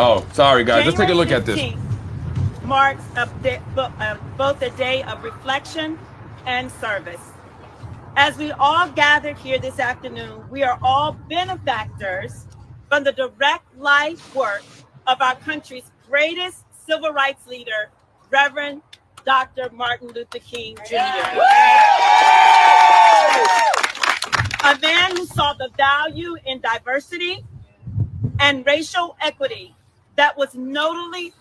Oh, sorry guys. Let's take a look at this. January 15th marks both a day of reflection and service. As we all gathered here this afternoon, we are all benefactors from the direct life work of our country's greatest civil rights leader, Reverend Dr. Martin Luther King Jr. A man who saw the value in diversity and racial equity that was notably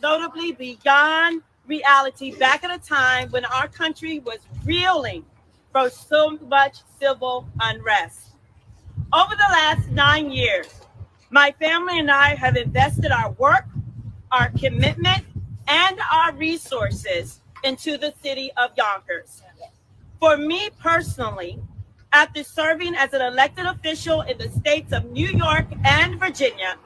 beyond reality back at a time when our country was reeling from so much civil unrest. Over the last 9 years, my family and I have invested our work, our commitment, and our resources into the city of Yonkers. For me personally, after serving as an elected official in the states of New York and Virginia,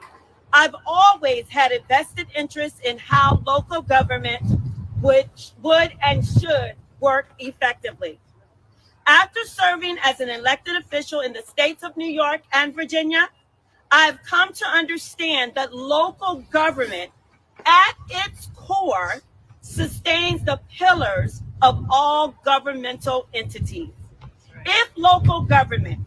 I've always had a vested interest in how local government would and should work effectively. After serving as an elected official in the states of New York and Virginia, I've come to understand that local government at its core sustains the pillars of all governmental entities. If local government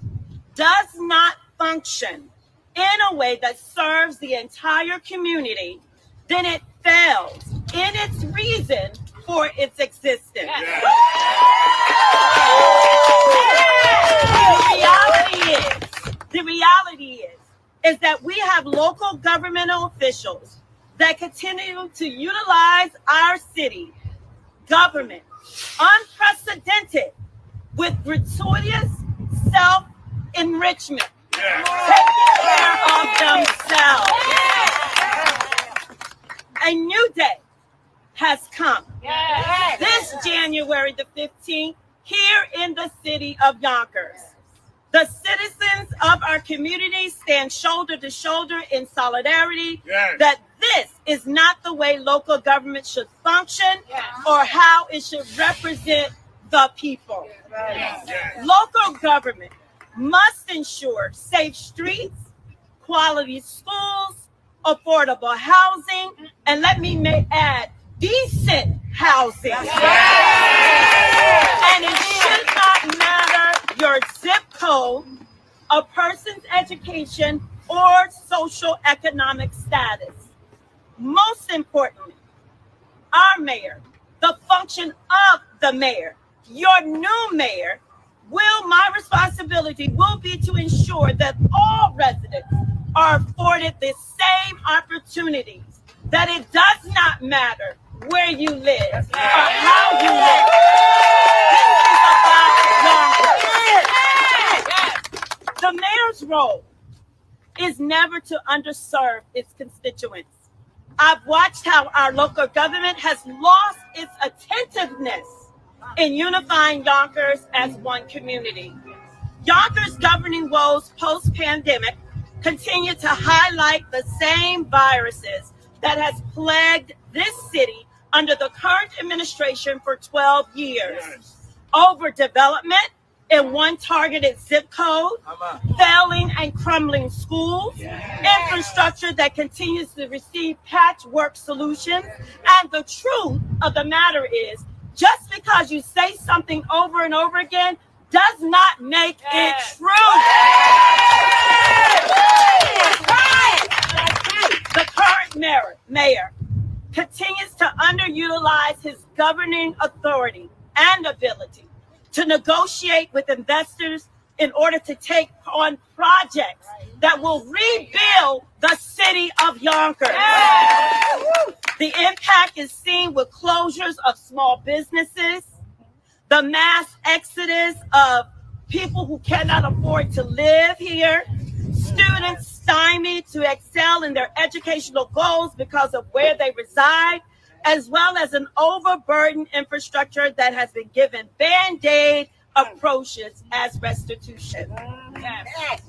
does not function in a way that serves the entire community, then it fails in its reason for its existence. The reality is that we have local governmental officials that continue to utilize our city government unprecedented with gratuitous self-enrichment, taking care of themselves. A new day has come. This January the 15th, here in the city of Yonkers. The citizens of our community stand shoulder to shoulder in solidarity that this is not the way local government should function or how it should represent the people. Local government must ensure safe streets, quality schools, affordable housing, and let me add, decent housing. And it should not matter your zip code, a person's education, or social economic status. Most importantly, our mayor, the function of the mayor, your new mayor, my responsibility will be to ensure that all residents are afforded the same opportunities, that it does not matter where you live or how you live. This is about Yonkers. The mayor's role is never to underserve its constituents. I've watched how our local government has lost its attentiveness in unifying Yonkers as one community. Yonkers' governing woes post-pandemic continue to highlight the same viruses that has plagued this city under the current administration for 12 years. Overdevelopment in one targeted zip code, failing and crumbling schools, infrastructure that continues to receive patchwork solutions, and the truth of the matter is, just because you say something over and over again does not make it true. The current mayor continues to underutilize his governing authority and ability to negotiate with investors in order to take on projects that will rebuild the city of Yonkers. The impact is seen with closures of small businesses, the mass exodus of people who cannot afford to live here, students stymied to excel in their educational goals because of where they reside, as well as an overburdened infrastructure that has been given Band-Aid approaches as restitution.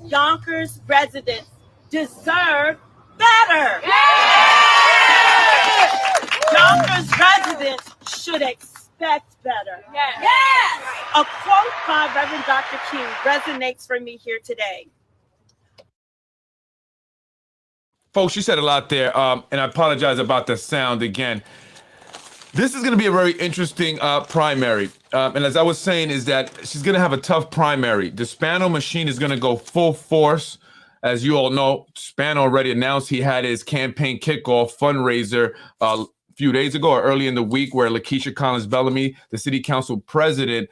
Yonkers residents deserve better. Yonkers residents should expect better. A quote by Reverend Dr. King resonates for me here today. folks, she said a lot there, and I apologize about the sound again. This is going to be a very interesting primary. And as I was saying, is that she's going to have a tough primary. The Spano machine is going to go full force. As you all know, Spano already announced he had his campaign kickoff fundraiser a few days ago or early in the week, where Lakeisha Collins-Bellamy, the city council president,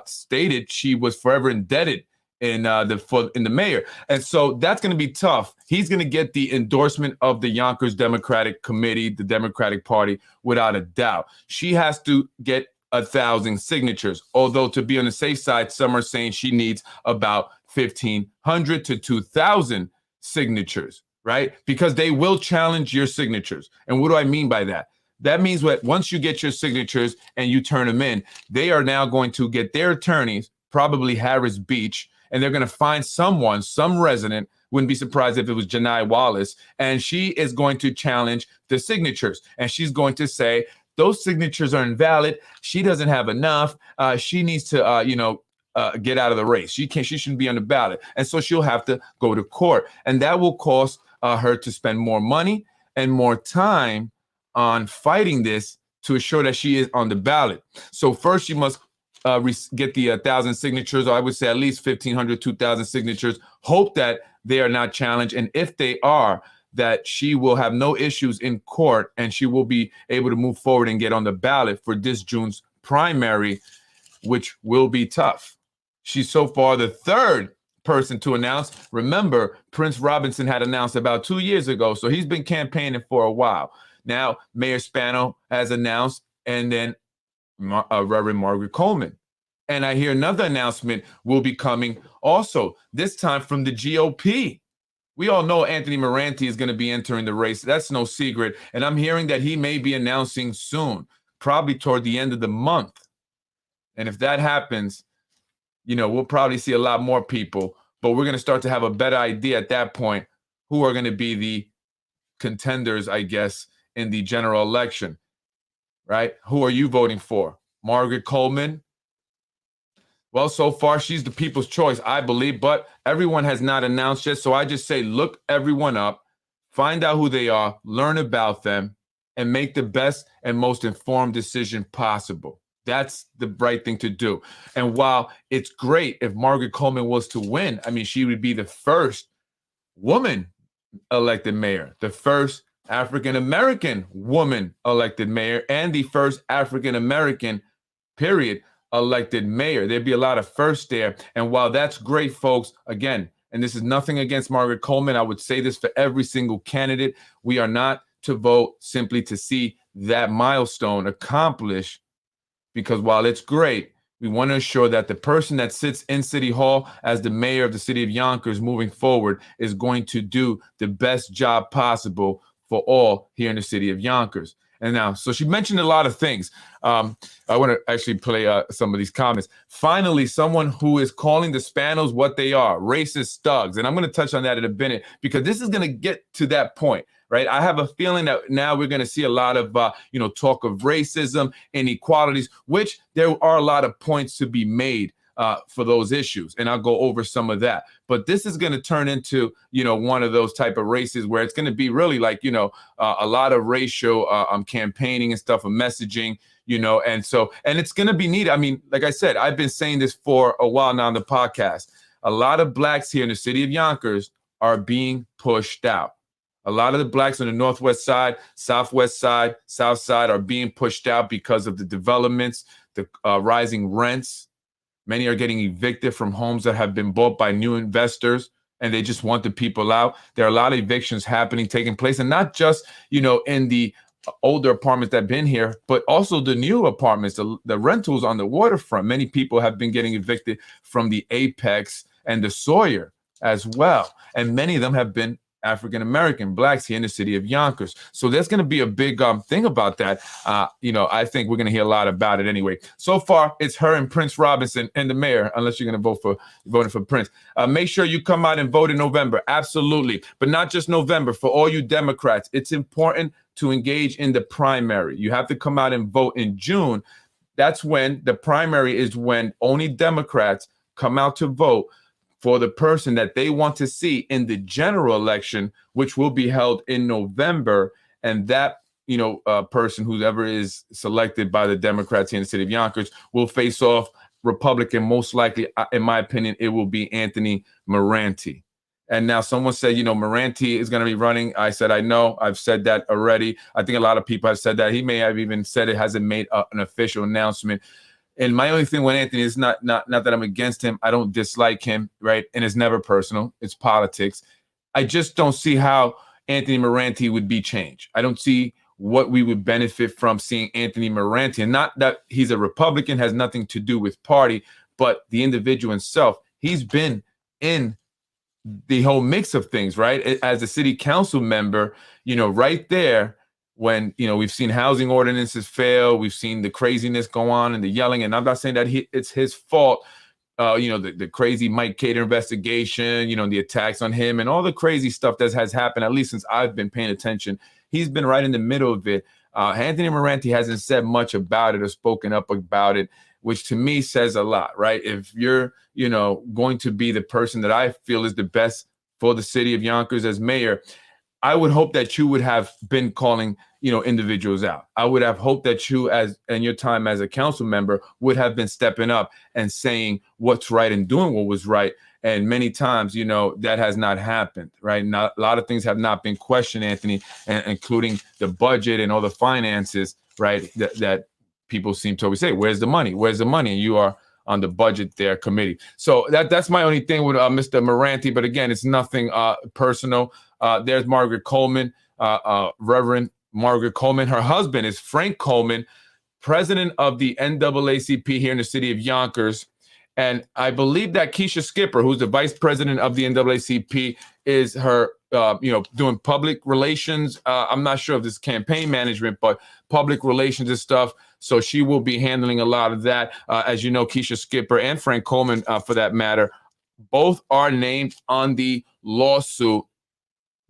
stated she was forever indebted in the mayor. And so that's going to be tough. He's going to get the endorsement of the Yonkers Democratic Committee, the Democratic Party, without a doubt. She has to get 1,000 signatures, although to be on the safe side, some are saying she needs about 1,500 to 2,000 signatures, right? Because they will challenge your signatures. And what do I mean by that? That means that once you get your signatures and you turn them in, they are now going to get their attorneys, probably Harris Beach, and they're going to find someone, some resident, wouldn't be surprised if it was Janai Wallace, and she is going to challenge the signatures. And she's going to say, those signatures are invalid. She doesn't have enough. She needs to, get out of the race. She shouldn't be on the ballot. And so she'll have to go to court. And that will cost her to spend more money and more time on fighting this to assure that she is on the ballot. So first she must get the 1,000 signatures, or I would say at least 1,500, 2,000 signatures. Hope that they are not challenged. And if they are, that she will have no issues in court and she will be able to move forward and get on the ballot for this June's primary, which will be tough. She's so far the third person to announce. Remember, Prince Robinson had announced about 2 years ago, so he's been campaigning for a while. Now, Mayor Spano has announced, and then Reverend Margaret Coleman. And I hear another announcement will be coming also, this time from the GOP. We all know Anthony Moranti is going to be entering the race. That's no secret. And I'm hearing that he may be announcing soon, probably toward the end of the month. And if that happens, we'll probably see a lot more people, but we're going to start to have a better idea at that point who are going to be the contenders, I guess, in the general election, right? Who are you voting for? Margaret Coleman? Well, so far, she's the people's choice, I believe, but everyone has not announced yet. So I just say, look everyone up, find out who they are, learn about them, and make the best and most informed decision possible. That's the right thing to do. And while it's great if Margaret Coleman was to win, I mean, she would be the first woman elected mayor, the first African-American woman elected mayor, and the first African-American, period, elected mayor. There'd be a lot of firsts there. And while that's great, folks, again, and this is nothing against Margaret Coleman, I would say this for every single candidate, we are not to vote simply to see that milestone accomplished, because while it's great, we want to ensure that the person that sits in City Hall as the mayor of the city of Yonkers moving forward is going to do the best job possible for all here in the city of Yonkers. And now, so she mentioned a lot of things. I want to actually play some of these comments. Finally, someone who is calling the Spanos what they are, racist thugs. And I'm going to touch on that in a minute, because this is going to get to that point, right? I have a feeling that now we're going to see a lot of, talk of racism, inequalities, which there are a lot of points to be made for those issues. And I'll go over some of that. But this is going to turn into, one of those type of races where it's going to be really like, a lot of racial campaigning and stuff and messaging, and it's going to be needed. I mean, like I said, I've been saying this for a while now on the podcast. A lot of blacks here in the city of Yonkers are being pushed out. A lot of the blacks on the northwest side, southwest side, south side are being pushed out because of the developments, the rising rents. Many are getting evicted from homes that have been bought by new investors, and they just want the people out. There are a lot of evictions taking place, and not just, in the older apartments that have been here, but also the new apartments, the rentals on the waterfront. Many people have been getting evicted from the Apex and the Sawyer as well. And many of them have been African-American, blacks here in the city of Yonkers. So there's going to be a big thing about that. I think we're going to hear a lot about it anyway. So far, it's her and Prince Robinson and the mayor, unless you're going to voting for Prince. Make sure you come out and vote in November. Absolutely. But not just November. For all you Democrats, it's important to engage in the primary. You have to come out and vote in June. That's when the primary is, when only Democrats come out to vote for the person that they want to see in the general election, which will be held in November. And that, person, whoever is selected by the Democrats here in the city of Yonkers, will face off Republican. Most likely, in my opinion, it will be Anthony Moranti. And now someone said, Moranti is going to be running. I said, I know. I've said that already. I think a lot of people have said that. He may have even said it, hasn't made an official announcement. And my only thing with Anthony is not that I'm against him. I don't dislike him, right? And it's never personal. It's politics. I just don't see how Anthony Moranti would be changed. I don't see what we would benefit from seeing Anthony Moranti. And not that he's a Republican, has nothing to do with party, but the individual himself. He's been in the whole mix of things, right? As a city council member, right there, when, we've seen housing ordinances fail, we've seen the craziness go on and the yelling. And I'm not saying that it's his fault. The crazy Mike Cater investigation, the attacks on him and all the crazy stuff that has happened, at least since I've been paying attention. He's been right in the middle of it. Anthony Moranti hasn't said much about it or spoken up about it, which to me says a lot, right? If you're, going to be the person that I feel is the best for the city of Yonkers as mayor, I would hope that you would have been calling, individuals out. I would have hoped that you, as in your time as a council member, would have been stepping up and saying what's right and doing what was right. And many times, that has not happened, right? A lot of things have not been questioned, Anthony, including the budget and all the finances, right? That people seem to always say, where's the money? Where's the money? And you are on the budget there committee. So that's my only thing with Mr. Moranti. But again, it's nothing personal. There's Margaret Coleman, Reverend Margaret Coleman. Her husband is Frank Coleman, president of the NAACP here in the city of Yonkers. And I believe that Keisha Skipper, who's the vice president of the NAACP, is her, doing public relations. I'm not sure if this is campaign management, but public relations and stuff. So she will be handling a lot of that. As you know, Keisha Skipper and Frank Coleman, for that matter, both are named on the lawsuit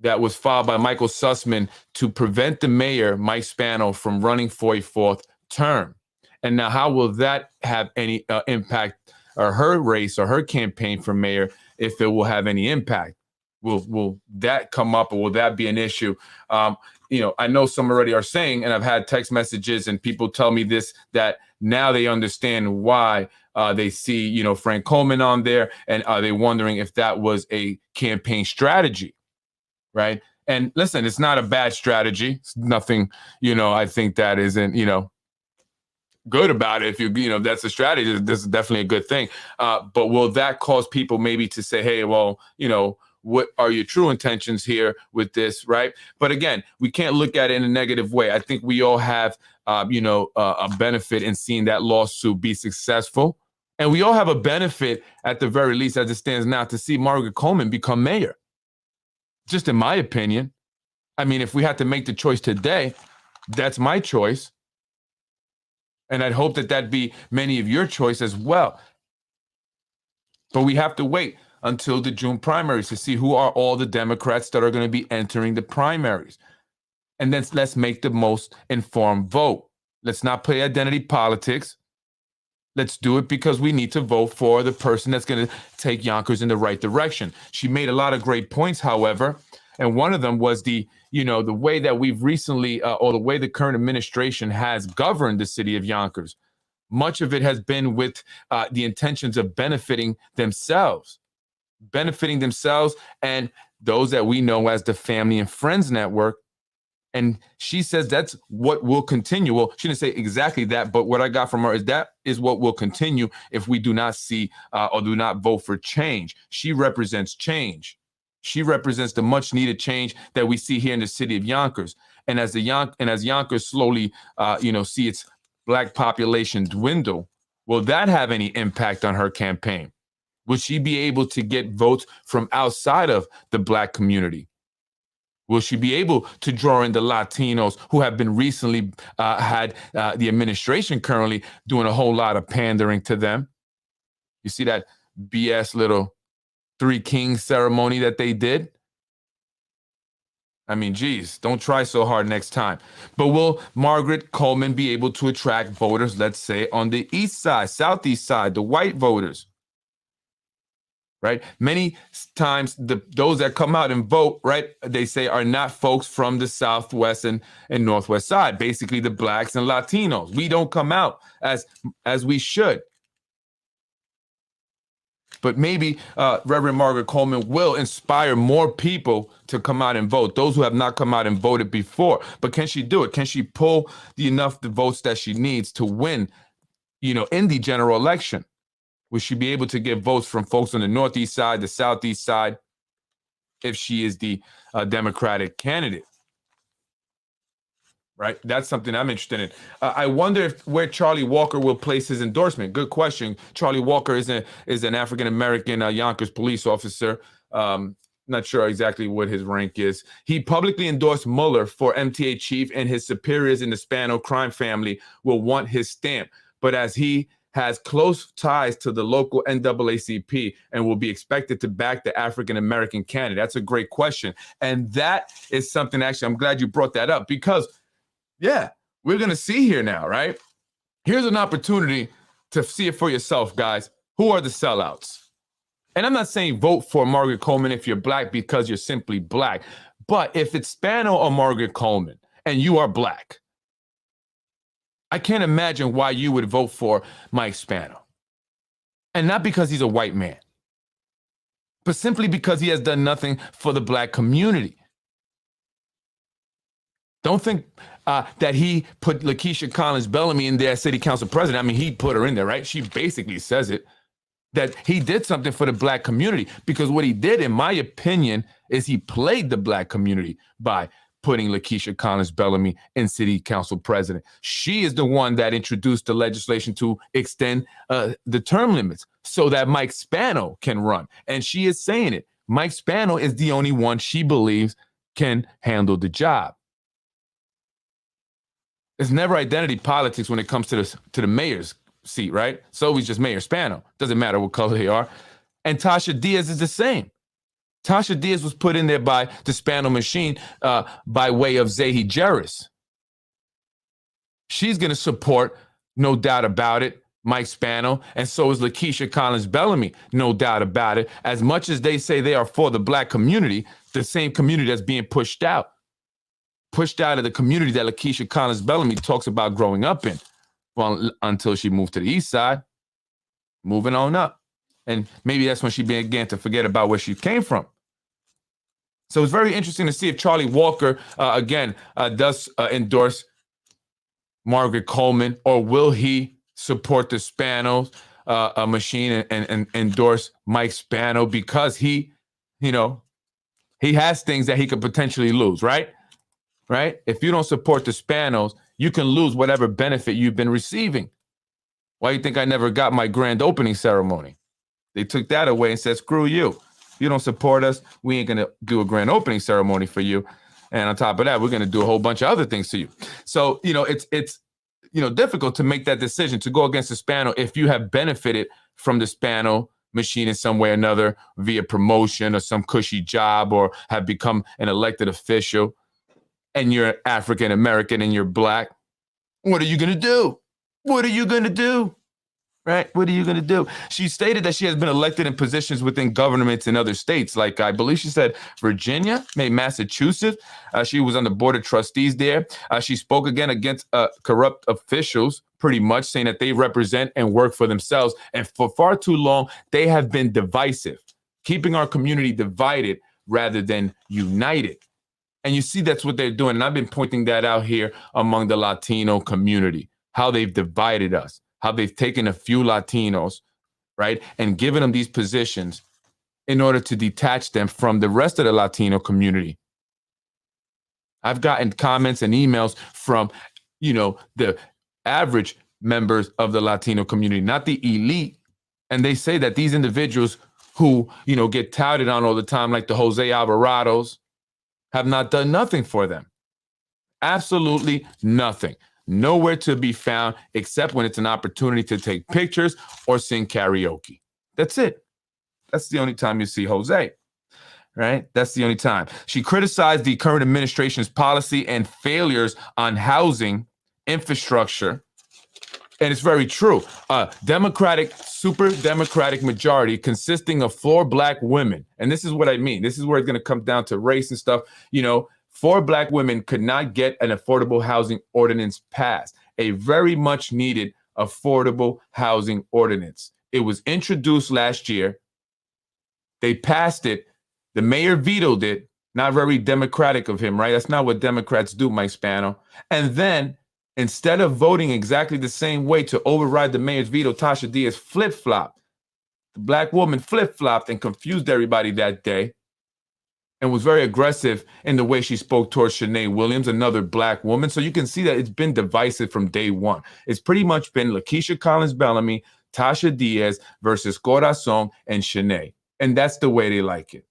that was filed by Michael Sussman to prevent the mayor, Mike Spano, from running for a fourth term. And now how will that have any impact, or her race or her campaign for mayor, if it will have any impact? Will that come up, or will that be an issue? I know some already are saying, and I've had text messages and people tell me this, that now they understand why they see, Frank Coleman on there, and are they wondering if that was a campaign strategy, right? And listen, it's not a bad strategy. It's nothing, I think that isn't, good about it. If that's a strategy, this is definitely a good thing. But will that cause people maybe to say, hey, well, what are your true intentions here with this, right? But again, we can't look at it in a negative way. I think we all have, a benefit in seeing that lawsuit be successful. And we all have a benefit, at the very least, as it stands now, to see Margaret Coleman become mayor. Just in my opinion. I mean, if we had to make the choice today, that's my choice. And I'd hope that be many of your choice as well. But we have to wait until the June primaries to see who are all the Democrats that are going to be entering the primaries. And then let's make the most informed vote. Let's not play identity politics. Let's do it because we need to vote for the person that's going to take Yonkers in the right direction. She made a lot of great points, however. And one of them was the way that we've recently, or the way the current administration has governed the city of Yonkers. Much of it has been with the intentions of benefiting themselves and those that we know as the Family and Friends Network. And she says that's what will continue. Well, she didn't say exactly that, but what I got from her is that is what will continue if we do not see or do not vote for change. She represents change. She represents the much needed change that we see here in the city of Yonkers. And as Yonkers slowly, see its Black population dwindle, will that have any impact on her campaign? Will she be able to get votes from outside of the Black community? Will she be able to draw in the Latinos who have been recently had the administration currently doing a whole lot of pandering to them? You see that BS little Three Kings ceremony that they did? I mean, geez, don't try so hard next time. But will Margaret Coleman be able to attract voters, let's say, on the east side, southeast side, the white voters? right? Many times those that come out and vote, right, they say are not folks from the Southwest and Northwest side, basically the blacks and Latinos. We don't come out as we should. But maybe Reverend Margaret Coleman will inspire more people to come out and vote, those who have not come out and voted before. But can she do it? Can she pull enough the votes that she needs to win, in the general election? Will she be able to get votes from folks on the Northeast side, the Southeast side, if she is the Democratic candidate? Right? That's something I'm interested in. I wonder where Charlie Walker will place his endorsement. Good question. Charlie Walker is an African-American Yonkers police officer. Not sure exactly what his rank is. He publicly endorsed Mueller for MTA chief, and his superiors in the Spano crime family will want his stamp. But as he has close ties to the local NAACP and will be expected to back the African-American candidate. That's a great question. And that is something, actually, I'm glad you brought that up, because yeah, we're going to see here now, right? Here's an opportunity to see it for yourself, guys. Who are the sellouts? And I'm not saying vote for Margaret Coleman if you're black because you're simply black. But if it's Spano or Margaret Coleman and you are black, I can't imagine why you would vote for Mike Spano. And not because he's a white man, but simply because he has done nothing for the black community. Don't think that he put Lakeisha Collins Bellamy in there as city council president. I mean, he put her in there, right? She basically says it, that he did something for the black community, because what he did, in my opinion, is he played the black community by putting Lakeisha Collins Bellamy in city council president. She is the one that introduced the legislation to extend the term limits so that Mike Spano can run. And she is saying it. Mike Spano is the only one she believes can handle the job. It's never identity politics when it comes to the mayor's seat, right? It's always just Mayor Spano. Doesn't matter what color they are. And Tasha Diaz is the same. Tasha Diaz was put in there by the Spano machine by way of Zahi Jerris. She's going to support, no doubt about it, Mike Spano, and so is Lakeisha Collins Bellamy, no doubt about it. As much as they say they are for the black community, the same community that's being pushed out of the community that Lakeisha Collins Bellamy talks about growing up in. Well, until she moved to the east side, moving on up. And maybe that's when she began to forget about where she came from. So it's very interesting to see if Charlie Walker, does endorse Margaret Coleman, or will he support the Spanos machine and endorse Mike Spano, because he has things that he could potentially lose, right? Right? If you don't support the Spanos, you can lose whatever benefit you've been receiving. Why do you think I never got my grand opening ceremony? They took that away and said, screw you. If you don't support us, we ain't going to do a grand opening ceremony for you. And on top of that, we're going to do a whole bunch of other things to you. So, it's difficult to make that decision to go against the Spano if you have benefited from the Spano machine in some way or another via promotion or some cushy job, or have become an elected official, and you're African American and you're black. What are you going to do? What are you going to do? Right? What are you going to do? She stated that she has been elected in positions within governments in other states, like I believe she said Virginia, maybe Massachusetts. She was on the board of trustees there. She spoke again against corrupt officials, pretty much saying that they represent and work for themselves. And for far too long, they have been divisive, keeping our community divided rather than united. And you see that's what they're doing. And I've been pointing that out here among the Latino community, how they've divided us, how they've taken a few Latinos, right, and given them these positions in order to detach them from the rest of the Latino community. I've gotten comments and emails from, the average members of the Latino community, not the elite. And they say that these individuals who, get touted on all the time, like the Jose Alvarados, have not done nothing for them. Absolutely nothing. Nowhere to be found except when it's an opportunity to take pictures or sing karaoke. That's it. That's the only time you see Jose, right? That's the only time. She criticized the current administration's policy and failures on housing, infrastructure, And it's very true. Democratic, super Democratic majority consisting of 4 black women. And this is what I mean. This is where it's going to come down to race and stuff. 4 black women could not get an affordable housing ordinance passed, a very much needed affordable housing ordinance. It was introduced last year. They passed it. The mayor vetoed it. Not very democratic of him, right? That's not what Democrats do, Mike Spano. And then instead of voting exactly the same way to override the mayor's veto, Tasha Diaz flip-flopped. The black woman flip-flopped and confused everybody that day and was very aggressive in the way she spoke towards Shanae Williams, another black woman. So you can see that it's been divisive from day one. It's pretty much been Lakeisha Collins-Bellamy, Tasha Diaz versus Corazon and Shanae. And that's the way they like it.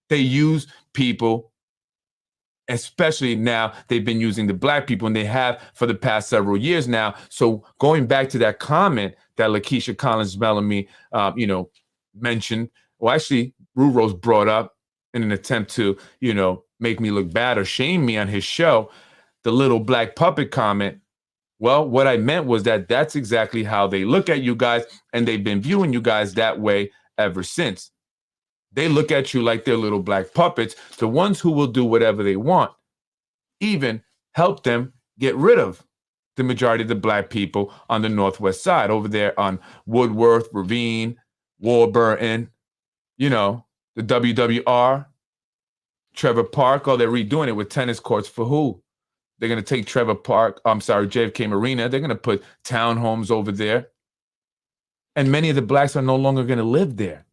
They use people, especially now they've been using the black people, and they have for the past several years now. So going back to that comment that Lakeisha Collins-Bellamy, mentioned, well, actually, Rose brought up in an attempt to, make me look bad or shame me on his show, the little black puppet comment. Well, what I meant was that that's exactly how they look at you guys, and they've been viewing you guys that way ever since. They look at you like they're little black puppets, the ones who will do whatever they want, even help them get rid of the majority of the black people on the Northwest side, over there on Woodworth, Ravine, Warburton, the WWR, Trevor Park. Oh, they're redoing it with tennis courts for who? They're going to take JFK Marina. They're going to put townhomes over there. And many of the blacks are no longer going to live there.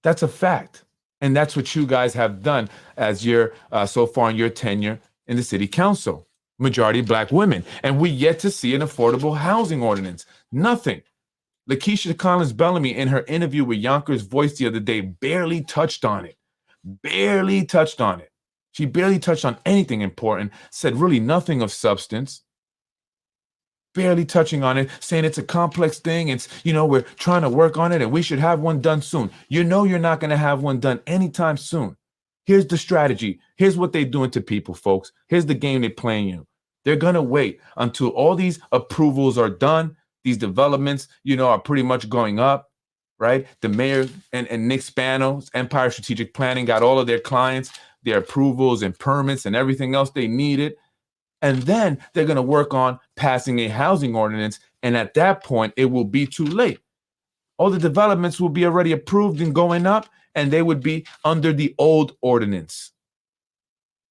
That's a fact. And that's what you guys have done as your so far in your tenure in the city council. Majority black women. And we yet to see an affordable housing ordinance. Nothing. Lakeisha Collins-Bellamy, in her interview with Yonkers Voice the other day, barely touched on it. Barely touched on it. She barely touched on anything important, said really nothing of substance. Barely touching on it, saying it's a complex thing. It's, we're trying to work on it and we should have one done soon. You're not going to have one done anytime soon. Here's the strategy. Here's what they're doing to people, folks. Here's the game they're playing you. They're going to wait until all these approvals are done. These developments, are pretty much going up, right? The mayor and Nick Spano's Empire Strategic Planning got all of their clients, their approvals and permits and everything else they needed. And then they're going to work on passing a housing ordinance. And at that point, it will be too late. All the developments will be already approved and going up, and they would be under the old ordinance.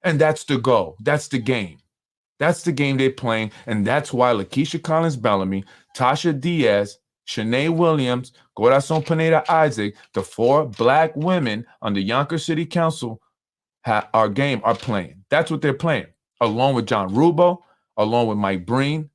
And that's the goal. That's the game. That's the game they're playing. And that's why Lakeisha Collins-Bellamy, Tasha Diaz, Shanae Williams, Corazon Pineda Isaac, the 4 black women on the Yonkers City Council are playing. That's what they're playing. Along with John Rubo, along with Mike Breen,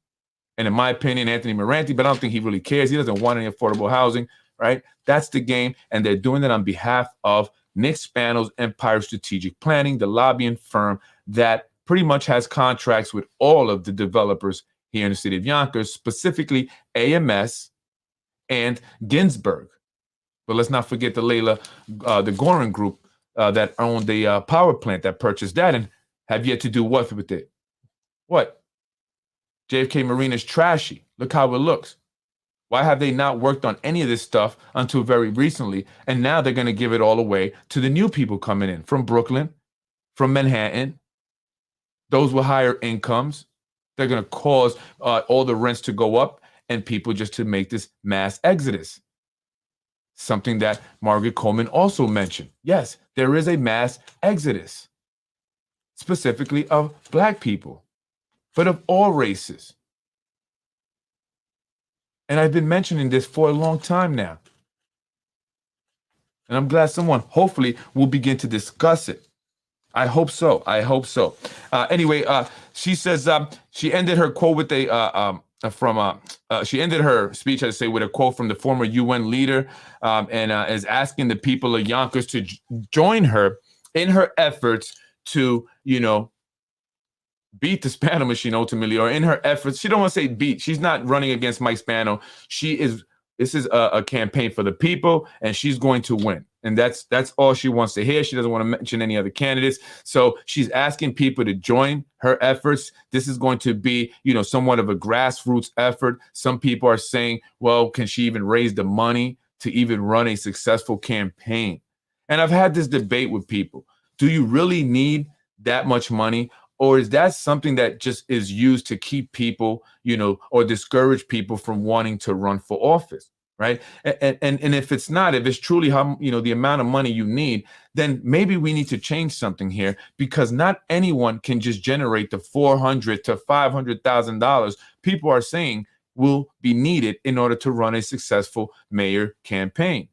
and in my opinion, Anthony Moranti, but I don't think he really cares. He doesn't want any affordable housing, right? That's the game, and they're doing that on behalf of Nick Spano's Empire Strategic Planning, the lobbying firm that pretty much has contracts with all of the developers here in the city of Yonkers, specifically AMS and Ginsburg. But let's not forget the the Gorin Group that owned the power plant that purchased that and have yet to do what with it? What? JFK Marina is trashy. Look how it looks. Why have they not worked on any of this stuff until very recently? And now they're going to give it all away to the new people coming in from Brooklyn, from Manhattan, those with higher incomes. They're going to cause all the rents to go up and people just to make this mass exodus. Something that Margaret Coleman also mentioned. Yes, there is a mass exodus. Specifically of black people, but of all races. And I've been mentioning this for a long time now. And I'm glad someone hopefully will begin to discuss it. I hope so. Anyway, she says she ended her quote with she ended her speech, I'd say, with a quote from the former UN leader and is asking the people of Yonkers to join her in her efforts to, beat the Spano machine ultimately, or in her efforts. She don't want to say beat. She's not running against Mike Spano. This is a campaign for the people, and she's going to win. And that's all she wants to hear. She doesn't want to mention any other candidates. So she's asking people to join her efforts. This is going to be, somewhat of a grassroots effort. Some people are saying, well, can she even raise the money to even run a successful campaign? And I've had this debate with people. Do you really need that much money? Or is that something that just is used to keep people, or discourage people from wanting to run for office? Right. And if it's not, if it's truly how, the amount of money you need, then maybe we need to change something here, because not anyone can just generate the $400,000 to $500,000 people are saying will be needed in order to run a successful mayor campaign.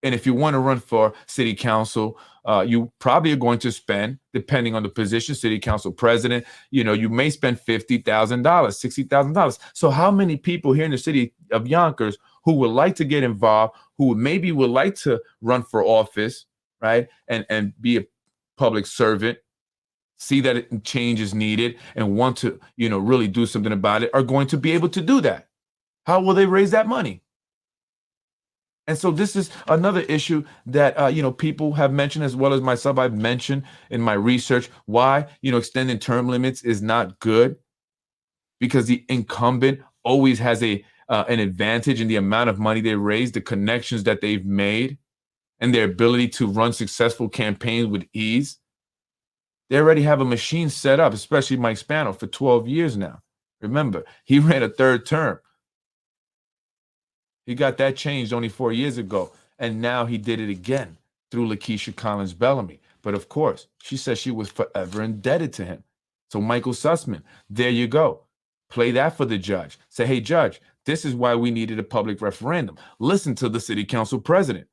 And if you want to run for city council, you probably are going to spend, depending on the position, city council president, you may spend $50,000, $60,000. So how many people here in the city of Yonkers who would like to get involved, who maybe would like to run for office, right, and be a public servant, see that change is needed and want to, really do something about it, are going to be able to do that? How will they raise that money? And so this is another issue that, people have mentioned, as well as myself, I've mentioned in my research, why, extending term limits is not good, because the incumbent always has an advantage in the amount of money they raise, the connections that they've made, and their ability to run successful campaigns with ease. They already have a machine set up, especially Mike Spano, for 12 years now. Remember, he ran a third term. He got that changed only 4 years ago, and now he did it again through Lakeisha Collins Bellamy. But of course, she said she was forever indebted to him. So Michael Sussman, there you go. Play that for the judge. Say, hey, judge, this is why we needed a public referendum. Listen to the city council president.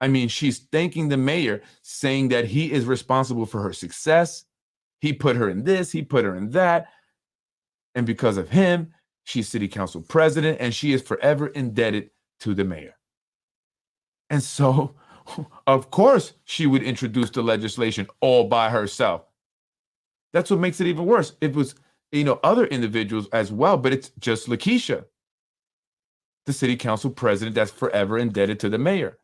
I mean, she's thanking the mayor, saying that he is responsible for her success. He put her in this, he put her in that. And because of him, she's city council president, and she is forever indebted to the mayor. And so, of course, she would introduce the legislation all by herself. That's what makes it even worse. It was, other individuals as well, but it's just Lakeisha, the city council president, that's forever indebted to the mayor.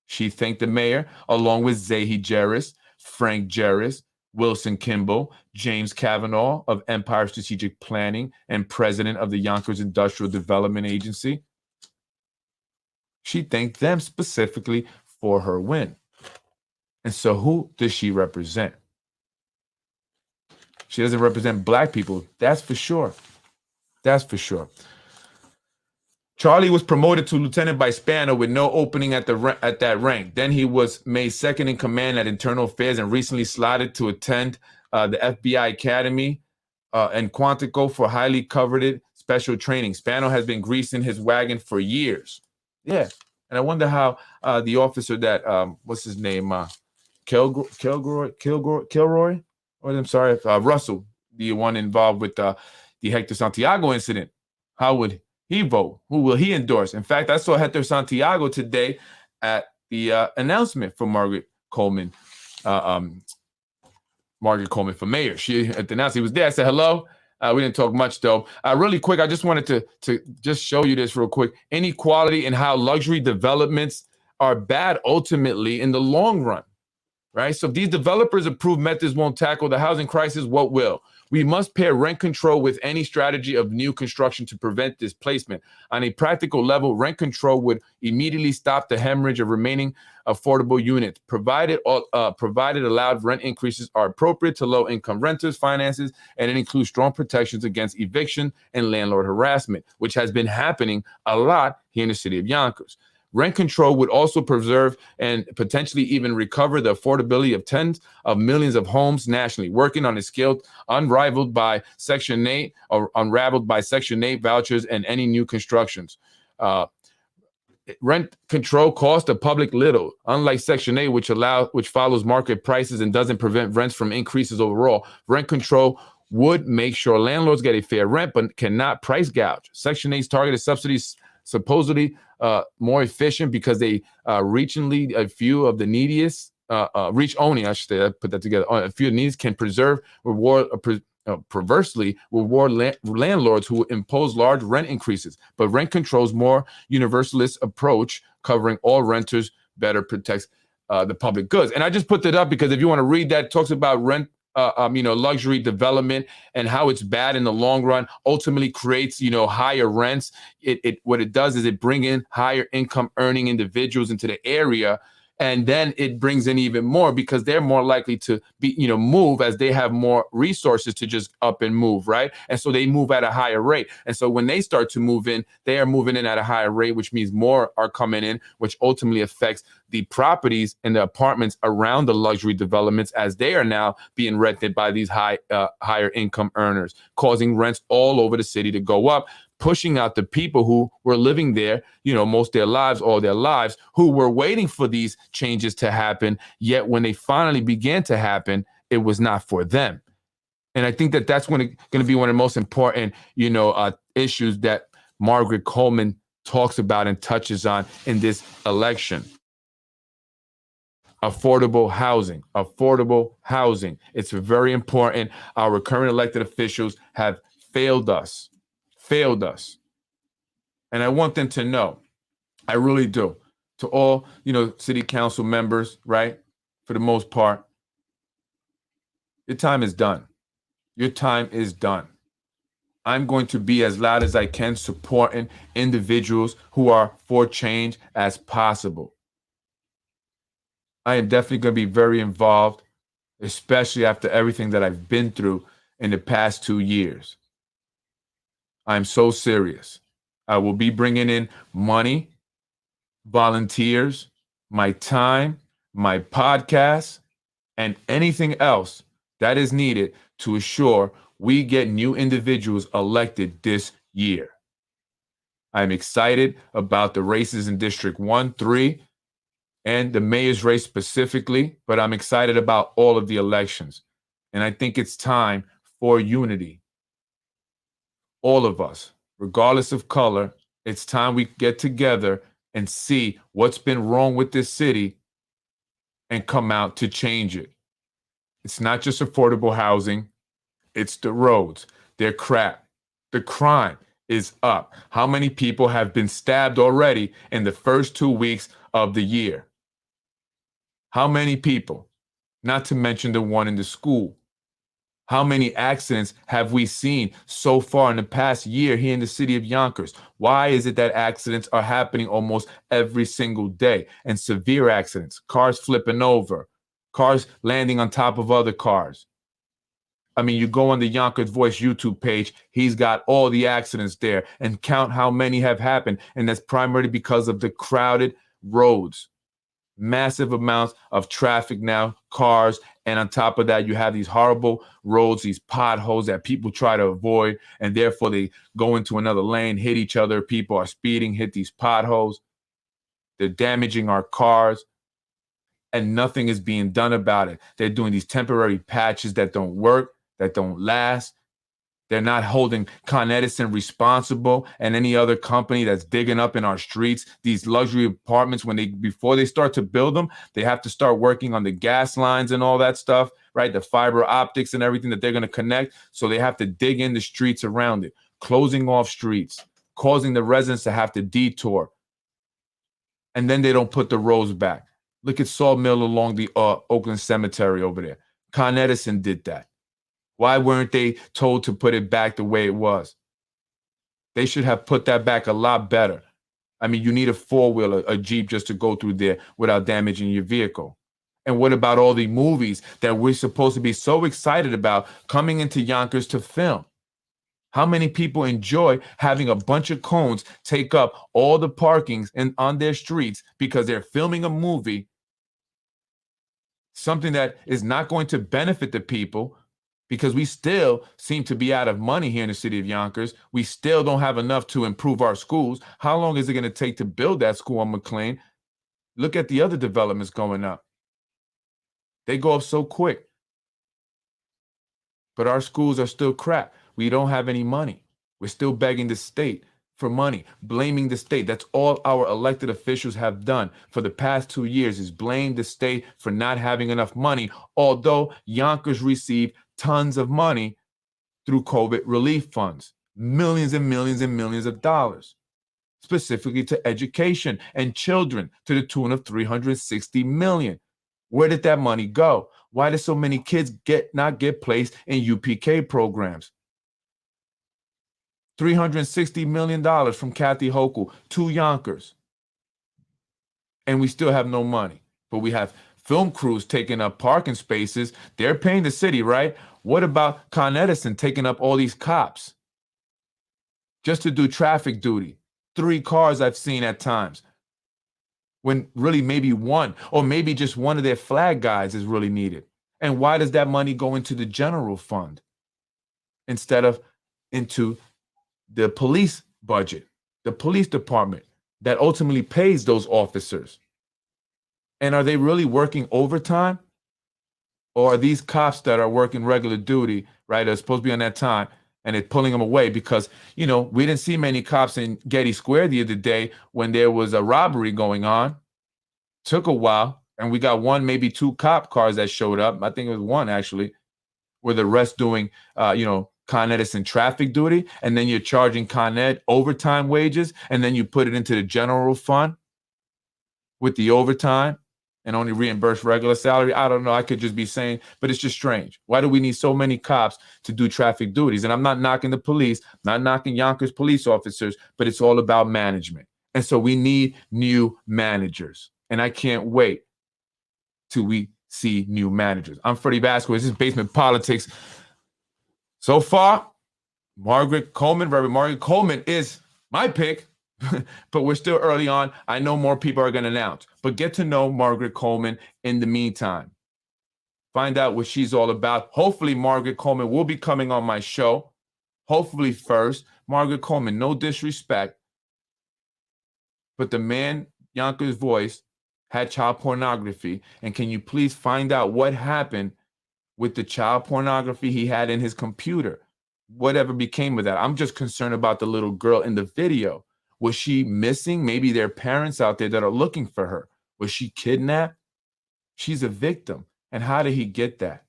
She thanked the mayor, along with Zahi Jerris, Frank Jerris, Wilson Kimball, James Kavanaugh of Empire Strategic Planning, and president of the Yonkers Industrial Development Agency. She thanked them specifically for her win. And so who does she represent? She doesn't represent Black people. That's for sure. That's for sure. Charlie was promoted to lieutenant by Spano with no opening at that rank. Then he was made second in command at Internal Affairs and recently slotted to attend the FBI Academy and Quantico for highly coveted special training. Spano has been greasing his wagon for years. Yeah. And I wonder how the officer that, what's his name? Kilroy? Or I'm sorry, Russell, the one involved with the Hector Santiago incident. How would he vote? Who will he endorse? In fact, I saw Hector Santiago today at the announcement for Margaret Coleman. Margaret Coleman for mayor. She at the announcement, he was there. I said hello. We didn't talk much though. Really quick, I just wanted to just show you this real quick. Inequality and how luxury developments are bad ultimately in the long run, right? So if these developers approved methods won't tackle the housing crisis, what will? We must pair rent control with any strategy of new construction to prevent displacement. On a practical level, rent control would immediately stop the hemorrhage of remaining affordable units, provided allowed rent increases are appropriate to low-income renters' finances, and it includes strong protections against eviction and landlord harassment, which has been happening a lot here in the city of Yonkers. Rent control would also preserve and potentially even recover the affordability of tens of millions of homes nationally, working on a scale unrivaled by Section 8 or unraveled by Section 8 vouchers and any new constructions. Rent control costs the public little, unlike Section 8, which follows market prices and doesn't prevent rents from increases overall. Rent control would make sure landlords get a fair rent, but cannot price gouge. Section 8's targeted subsidies supposedly more efficient because they reach only a few of the neediest, reach only, I should say, I put that together, a few of the needs can perversely reward landlords who impose large rent increases. But rent control's more universalist approach, covering all renters, better protects the public goods. And I just put that up because if you want to read that, it talks about rent, luxury development and how it's bad in the long run, ultimately creates, higher rents. What it does is it bring in higher income earning individuals into the area. And then it brings in even more because they're more likely to be, move as they have more resources to just up and move, right? And so they move at a higher rate. And so when they start to move in, they are moving in at a higher rate, which means more are coming in, which ultimately affects the properties and the apartments around the luxury developments as they are now being rented by these higher income earners, causing rents all over the city to go up, pushing out the people who were living there, most of their lives, all their lives, who were waiting for these changes to happen. Yet when they finally began to happen, it was not for them. And I think that that's going to be one of the most important, issues that Margaret Coleman talks about and touches on in this election. Affordable housing. It's very important. Our current elected officials have failed us. And I want them to know, I really do, to all, city council members, right? For the most part, your time is done. I'm going to be as loud as I can supporting individuals who are for change as possible. I am definitely going to be very involved, especially after everything that I've been through in the past 2 years. I'm so serious. I will be bringing in money, volunteers, my time, my podcast, and anything else that is needed to assure we get new individuals elected this year. I'm excited about the races in District 1, 3, and the mayor's race specifically, but I'm excited about all of the elections. And I think it's time for unity. All of us, regardless of color, it's time we get together and see what's been wrong with this city and come out to change it. It's not just affordable housing, it's the roads. They're crap. The crime is up. How many people have been stabbed already in the first 2 weeks of the year? How many people? Not to mention the one in the school. How many accidents have we seen so far in the past year here in the city of Yonkers? Why is it that accidents are happening almost every single day? And severe accidents, cars flipping over, cars landing on top of other cars. I mean, you go on the Yonkers Voice YouTube page, he's got all the accidents there and count how many have happened. And that's primarily because of the crowded roads. Massive amounts of traffic now, cars, and on top of that, you have these horrible roads, these potholes that people try to avoid, and therefore they go into another lane, hit each other. People are speeding, hit these potholes. They're damaging our cars, and nothing is being done about it. They're doing these temporary patches that don't work, that don't last. They're not holding Con Edison responsible and any other company that's digging up in our streets. These luxury apartments, before they start to build them, they have to start working on the gas lines and all that stuff, right? The fiber optics and everything that they're going to connect. So they have to dig in the streets around it, closing off streets, causing the residents to have to detour. And then they don't put the roads back. Look at Sawmill along the Oakland Cemetery over there. Con Edison did that. Why weren't they told to put it back the way it was? They should have put that back a lot better. I mean, you need a four-wheeler, a Jeep just to go through there without damaging your vehicle. And what about all the movies that we're supposed to be so excited about coming into Yonkers to film? How many people enjoy having a bunch of cones take up all the parkings on their streets because they're filming a movie, something that is not going to benefit the people, because we still seem to be out of money here in the city of Yonkers. We still don't have enough to improve our schools. How long is it going to take to build that school on McLean? Look at the other developments going up. They go up so quick. But our schools are still crap. We don't have any money. We're still begging the state for money, blaming the state. That's all our elected officials have done for the past 2 years, is blame the state for not having enough money, although Yonkers received tons of money through COVID relief funds, millions and millions and millions of dollars. specifically to education and children to the tune of 360 million. Where did that money go? Why did so many kids not get placed in UPK programs? $360 million from Kathy Hochul to Yonkers. And we still have no money. But we have film crews taking up parking spaces. They're paying the city, right? What about Con Edison taking up all these cops just to do traffic duty? 3 cars I've seen at times, when really maybe one, or maybe just one of their flag guys is really needed. And why does that money go into the general fund instead of into the police budget, the police department that ultimately pays those officers? And are they really working overtime? Or are these cops that are working regular duty, right, are supposed to be on that time, and they're pulling them away because, you know, we didn't see many cops in Getty Square the other day when there was a robbery going on. Took a while, and we got 1, maybe 2 cop cars that showed up. I think it was 1 actually, with the rest doing, Con Edison traffic duty, and then you're charging Con Ed overtime wages, and then you put it into the general fund with the overtime and only reimburse regular salary. I don't know. I could just be saying, but it's just strange. Why do we need so many cops to do traffic duties? And I'm not knocking the police, not knocking Yonkers police officers, but it's all about management. And so we need new managers. And I can't wait till we see new managers. I'm Freddie Vasquez. This is Basement Politics. So far, Margaret Coleman, Reverend Margaret Coleman is my pick, but we're still early on. I know more people are going to announce, but get to know Margaret Coleman in the meantime. Find out what she's all about. Hopefully, Margaret Coleman will be coming on my show. Hopefully first. Margaret Coleman, no disrespect, but the man, Yonkers Voice, had child pornography. And can you please find out what happened with the child pornography he had in his computer? Whatever became of that? I'm just concerned about the little girl in the video. Was she missing? Maybe there are parents out there that are looking for her. Was she kidnapped? She's a victim. And how did he get that?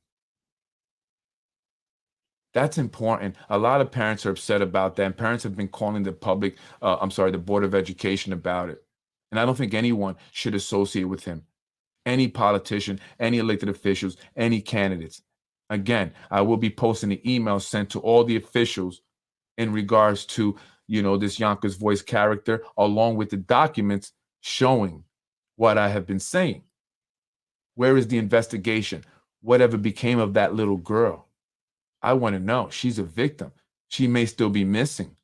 That's important. A lot of parents are upset about that. And parents have been calling the the Board of Education about it. And I don't think anyone should associate with him. Any politician, any elected officials, any candidates. Again, I will be posting an email sent to all the officials in regards to, this Yonkers Voice character, along with the documents showing what I have been saying. Where is the investigation? Whatever became of that little girl? I want to know. She's a victim. She may still be missing.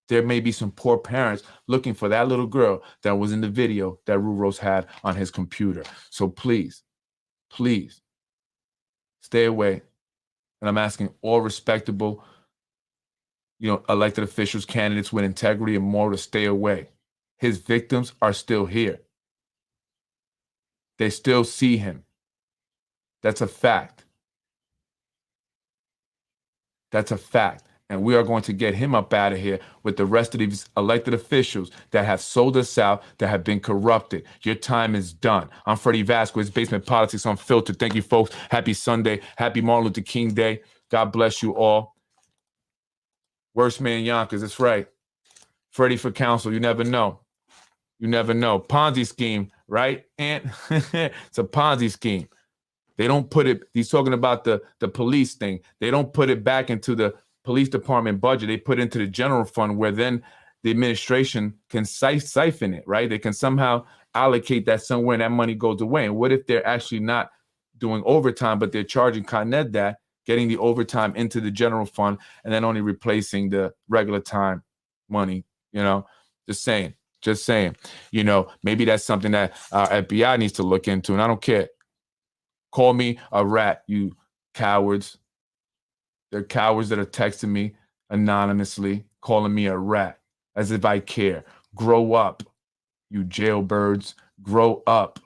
There may be some poor parents looking for that little girl that was in the video that Ruros had on his computer. So please, please stay away. And I'm asking all respectable, elected officials, candidates with integrity and moral to stay away. His victims are still here. They still see him. That's a fact. That's a fact. And we are going to get him up out of here with the rest of these elected officials that have sold us out, that have been corrupted. Your time is done. I'm Freddie Vasquez, Basement Politics Unfiltered. Thank you, folks. Happy Sunday. Happy Martin Luther King Day. God bless you all. Worst man Yonkers. That's right. Freddie for council. You never know. You never know. Ponzi scheme, right? And it's a Ponzi scheme. They don't put it, he's talking about the police thing. They don't put it back into the police department budget. They put it into the general fund where then the administration can siphon it, right? They can somehow allocate that somewhere and that money goes away. And what if they're actually not doing overtime, but they're charging Con Ed that, getting the overtime into the general fund and then only replacing the regular time money, just saying. Maybe that's something that our FBI needs to look into, and I don't care. Call me a rat, you cowards. They're cowards that are texting me anonymously, calling me a rat, as if I care. Grow up, you jailbirds. Grow up.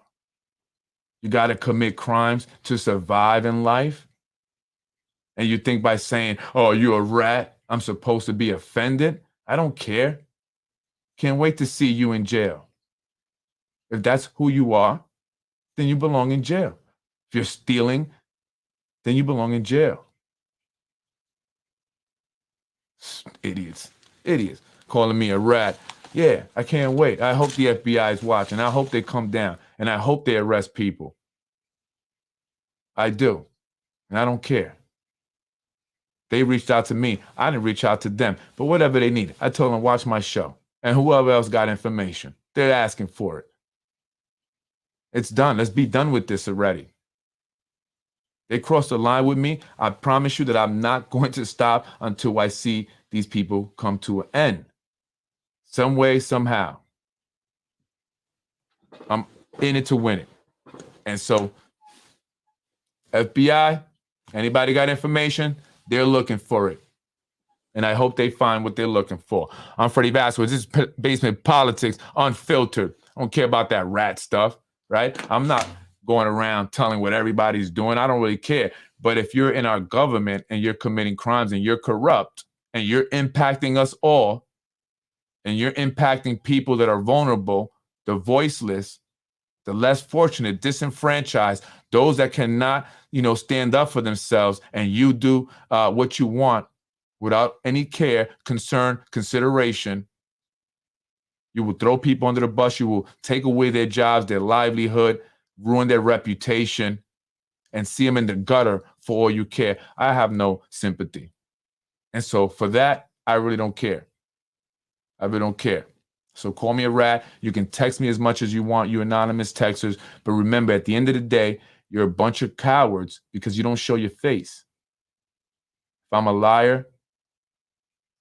You got to commit crimes to survive in life? And you think by saying, oh, you're a rat, I'm supposed to be offended? I don't care. Can't wait to see you in jail. If that's who you are, then you belong in jail. If you're stealing, then you belong in jail. Idiots. Calling me a rat. Yeah, I can't wait. I hope the FBI is watching. I hope they come down, and I hope they arrest people. I do, and I don't care. They reached out to me. I didn't reach out to them. But whatever they need, I told them watch my show, and whoever else got information, they're asking for it. It's done. Let's be done with this already. They crossed the line with me. I promise you that I'm not going to stop until I see these people come to an end. Some way, somehow. I'm in it to win it. And so, FBI, anybody got information, they're looking for it. And I hope they find what they're looking for. I'm Freddie Vasquez. This is Basement Politics, Unfiltered. I don't care about that rat stuff, right? I'm not going around telling what everybody's doing. I don't really care. But if you're in our government and you're committing crimes and you're corrupt and you're impacting us all, and you're impacting people that are vulnerable, the voiceless, the less fortunate, disenfranchised, those that cannot, stand up for themselves, and you do what you want without any care, concern, consideration, you will throw people under the bus, you will take away their jobs, their livelihood, ruin their reputation, and see them in the gutter for all you care. I have no sympathy. And so for that, I really don't care. I really don't care. So call me a rat. You can text me as much as you want, you anonymous texters. But remember, at the end of the day, you're a bunch of cowards because you don't show your face. If I'm a liar,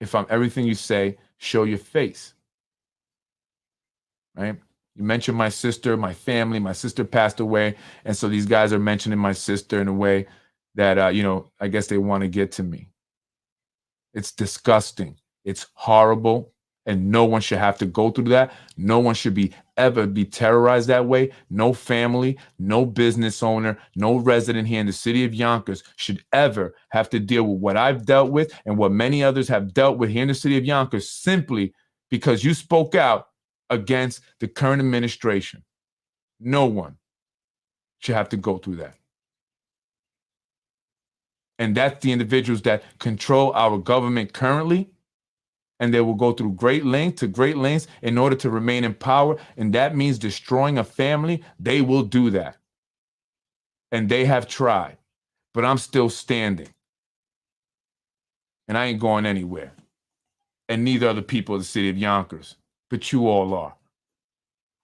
if I'm everything you say, show your face. Right? You mentioned my sister, my family. My sister passed away. And so these guys are mentioning my sister in a way that, I guess they want to get to me. It's disgusting. It's horrible. And no one should have to go through that. No one should ever be terrorized that way. No family, no business owner, no resident here in the city of Yonkers should ever have to deal with what I've dealt with and what many others have dealt with here in the city of Yonkers simply because you spoke out against the current administration. No one should have to go through that. And that's the individuals that control our government currently. And they will go through great lengths in order to remain in power. And that means destroying a family. They will do that. And they have tried. But I'm still standing. And I ain't going anywhere. And neither are the people of the city of Yonkers. But you all are.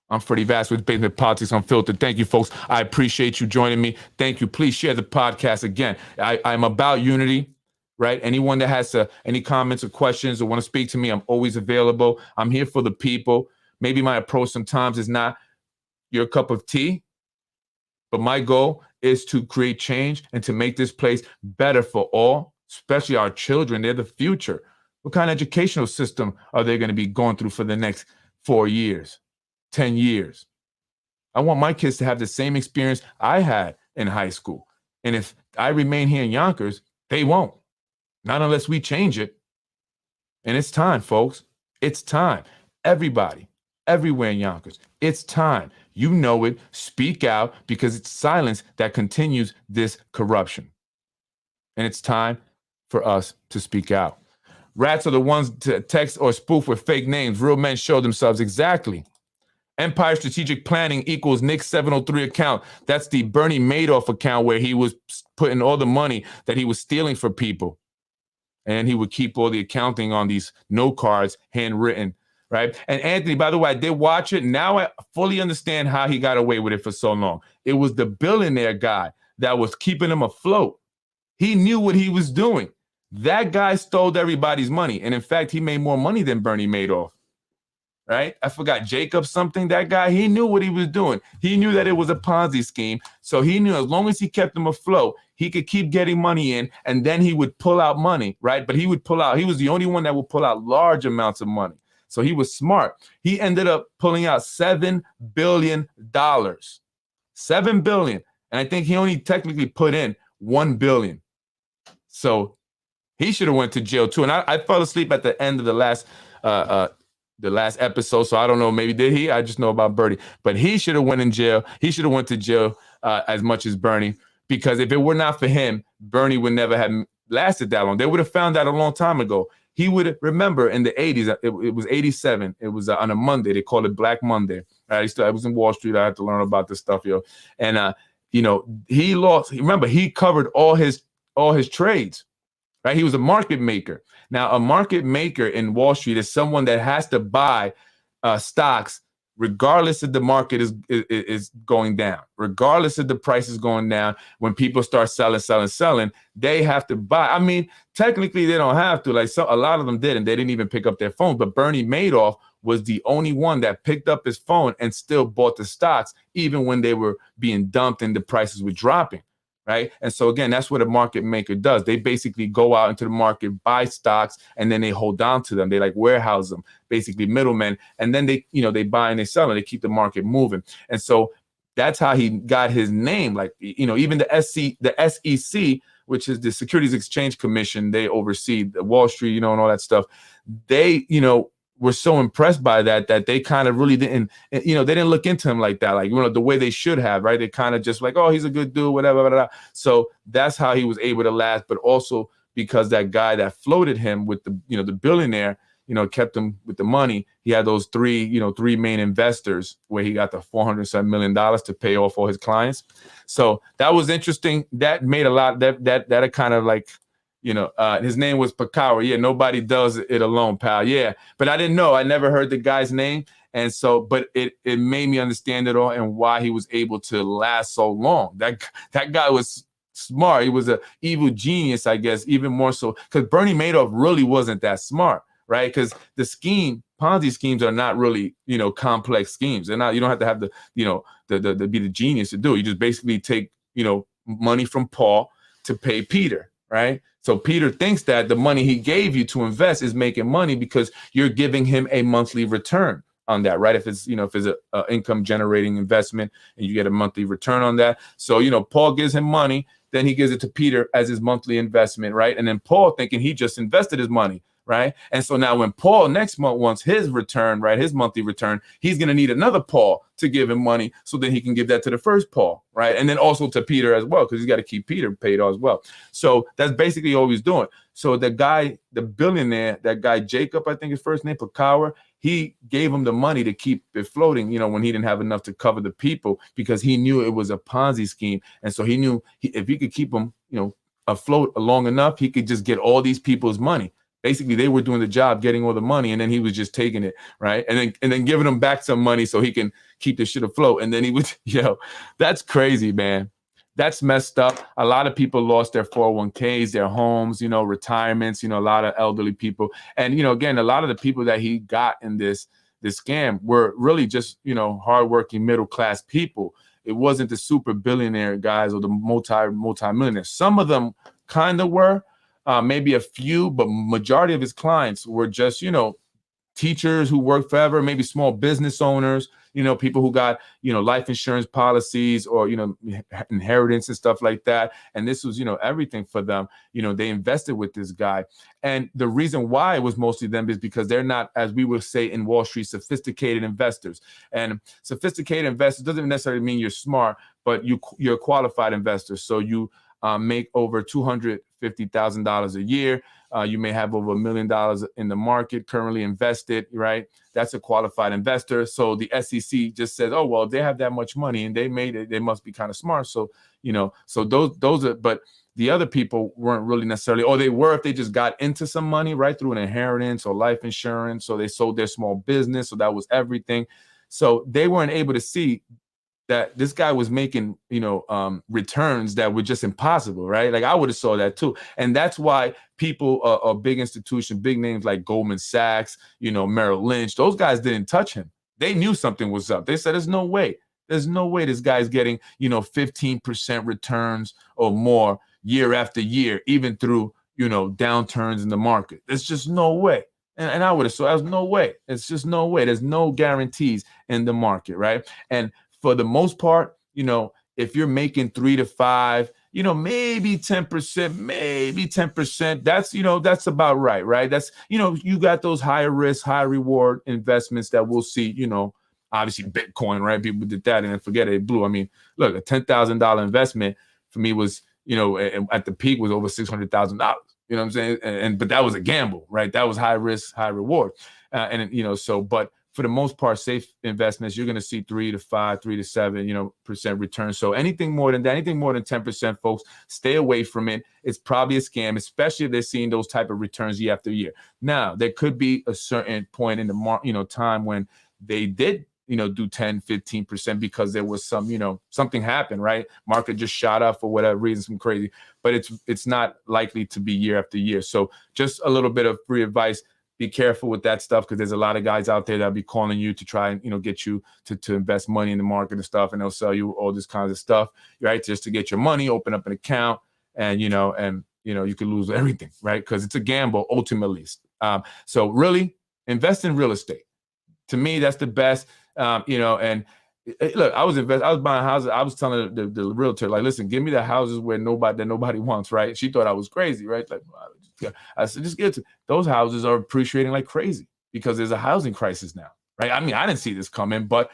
I'm Freddie Vasquez, Basement Politics Unfiltered. Thank you, folks. I appreciate you joining me. Thank you. Please share the podcast again. I'm about unity. Right? Anyone that has any comments or questions or want to speak to me, I'm always available. I'm here for the people. Maybe my approach sometimes is not your cup of tea, but my goal is to create change and to make this place better for all, especially our children. They're the future. What kind of educational system are they going to be going through for the next 4 years, 10 years? I want my kids to have the same experience I had in high school. And if I remain here in Yonkers, they won't. Not unless we change it. And it's time, folks. It's time. Everybody, everywhere in Yonkers, it's time. You know it. Speak out because it's silence that continues this corruption. And it's time for us to speak out. Rats are the ones to text or spoof with fake names. Real men show themselves. Exactly. Empire Strategic Planning equals Nick's 703 account. That's the Bernie Madoff account where he was putting all the money that he was stealing for people. And he would keep all the accounting on these note cards, handwritten, right? And Anthony, by the way, I did watch it. Now I fully understand how he got away with it for so long. It was the billionaire guy that was keeping him afloat. He knew what he was doing. That guy stole everybody's money. And in fact, he made more money than Bernie Madoff. Right? I forgot Jacob something. That guy, he knew what he was doing. He knew that it was a Ponzi scheme. So he knew as long as he kept them afloat, he could keep getting money in and then he would pull out money, right? But he would pull out, he was the only one that would pull out large amounts of money. So he was smart. He ended up pulling out $7 billion. $7 billion. And I think he only technically put in $1 billion. So he should have went to jail too. And I fell asleep at the end of the last episode, so I don't know, maybe did he? I just know about Bernie. But he should have went in jail. He should have went to jail as much as Bernie, because if it were not for him, Bernie would never have lasted that long. They would have found out a long time ago. he would remember in the 80s, it was 87. It was on a Monday. They called it Black Monday. I was in Wall Street. I had to learn about this stuff, yo. And, he lost. Remember, he covered all his trades, right? He was a market maker. Now, a market maker in Wall Street is someone that has to buy stocks regardless if the market is going down, regardless if the price is going down. When people start selling, they have to buy. I mean, technically they don't have to. Like, a lot of them did, and they didn't even pick up their phone. But Bernie Madoff was the only one that picked up his phone and still bought the stocks, even when they were being dumped and the prices were dropping. Right. And so, again, that's what a market maker does. They basically go out into the market, buy stocks, and then they hold on to them. They like warehouse them, basically middlemen. And then they buy and they sell and they keep the market moving. And so that's how he got his name. Like, even the SEC, which is the Securities Exchange Commission, they oversee the Wall Street, and all that stuff. They, were so impressed by that they kind of really didn't, they didn't look into him like that, like, the way they should have, right? They kind of just like, oh, he's a good dude, whatever, blah, blah, blah. So that's how he was able to last, but also because that guy that floated him with the, the billionaire, kept him with the money. He had those three main investors where he got the $407 million to pay off all his clients. So that was interesting. That made a lot, that kind of like, his name was Pakawa. Yeah, nobody does it alone, pal. Yeah, but I didn't know. I never heard the guy's name. And so, but it made me understand it all and why he was able to last so long. That guy was smart. He was an evil genius, I guess, even more so. Because Bernie Madoff really wasn't that smart, right? Because the Ponzi schemes are not really, complex schemes. They're not, you don't have to have the be the genius to do it. You just basically take, money from Paul to pay Peter, right? So Peter thinks that the money he gave you to invest is making money because you're giving him a monthly return on that, right? If it's, if it's a income generating investment and you get a monthly return on that. So, Paul gives him money, then he gives it to Peter as his monthly investment, right? And then Paul thinking he just invested his money, right? And so now when Paul next month wants his return, right, his monthly return, he's going to need another Paul to give him money so that he can give that to the first Paul, right? And then also to Peter as well, because he's got to keep Peter paid as well. So that's basically all he's doing. So the guy, the billionaire, that guy Jacob, I think his first name, Pakawa, he gave him the money to keep it floating, when he didn't have enough to cover the people, because he knew it was a Ponzi scheme. And so he knew if he could keep them, afloat long enough, he could just get all these people's money. Basically, they were doing the job, getting all the money, and then he was just taking it, right? And then giving them back some money so he can keep the shit afloat. And then he would, that's crazy, man. That's messed up. A lot of people lost their 401ks, their homes, retirements, a lot of elderly people. And, again, a lot of the people that he got in this scam were really just, hardworking middle-class people. It wasn't the super billionaire guys or the multi-millionaires. Some of them kind of were. Maybe a few, but majority of his clients were just, teachers who worked forever, maybe small business owners, people who got, life insurance policies or, inheritance and stuff like that. And this was, everything for them. They invested with this guy. And the reason why it was mostly them is because they're not, as we would say in Wall Street, sophisticated investors. And sophisticated investors doesn't necessarily mean you're smart, but you're a qualified investor. So you make over $250,000 a year. You may have over $1 million in the market currently invested, right? That's a qualified investor. So the SEC just says, oh, well, they have that much money and they made it, they must be kind of smart. So, so those are, but the other people weren't really necessarily, or they were if they just got into some money, right, through an inheritance or life insurance. So they sold their small business. So that was everything. So they weren't able to see that this guy was making, returns that were just impossible, right? Like I would have saw that too. And that's why people, big institutions, big names like Goldman Sachs, Merrill Lynch, those guys didn't touch him. They knew something was up. They said, there's no way this guy's getting, 15% returns or more year after year, even through, downturns in the market. There's just no way. And I would have saw, there's no way. It's just no way. There's no guarantees in the market, right? And for the most part, if you're making 3 to 5, maybe 10%, that's about right? That's, you got those higher risk, high reward investments that we'll see, obviously Bitcoin, right? People did that and then forget it blew. I mean, look, a $10,000 investment for me was, at the peak was over $600,000, You know what I'm saying? But that was a gamble, right? That was high risk, high reward. But for the most part, safe investments, you're going to see 3 to 5, 3 to 7, percent return. So anything more than that, anything more than 10%, folks, stay away from it. It's probably a scam, especially if they're seeing those type of returns year after year. Now, there could be a certain point in the time when they did do 10, 15% because there was something happened, right? Market just shot up for whatever reason, some crazy, but it's not likely to be year after year. So just a little bit of free advice. Be careful with that stuff, because there's a lot of guys out there that'll be calling you to try and, get you to invest money in the market and stuff. And they'll sell you all this kinds of stuff, right? Just to get your money, open up an account, and, you could lose everything, right? Because it's a gamble ultimately. So really invest in real estate. To me, that's the best. And look, I was buying houses. I was telling the realtor, like, listen, give me the houses where nobody wants, right? She thought I was crazy, right? Like, I said, just get to those houses are appreciating like crazy because there's a housing crisis now, right? I mean, I didn't see this coming, but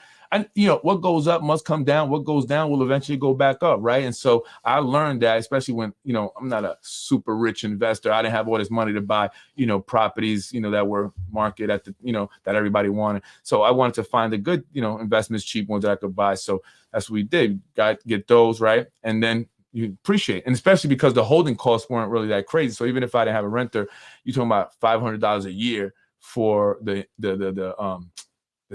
what goes up must come down. What goes down will eventually go back up, right? And so I learned that, especially when, I'm not a super rich investor. I didn't have all this money to buy, properties, that were market at the, that everybody wanted. So I wanted to find the good, investments, cheap ones that I could buy. So that's what we did. Get those, right? And then you appreciate, and especially because the holding costs weren't really that crazy. So even if I didn't have a renter, you're talking about $500 a year for the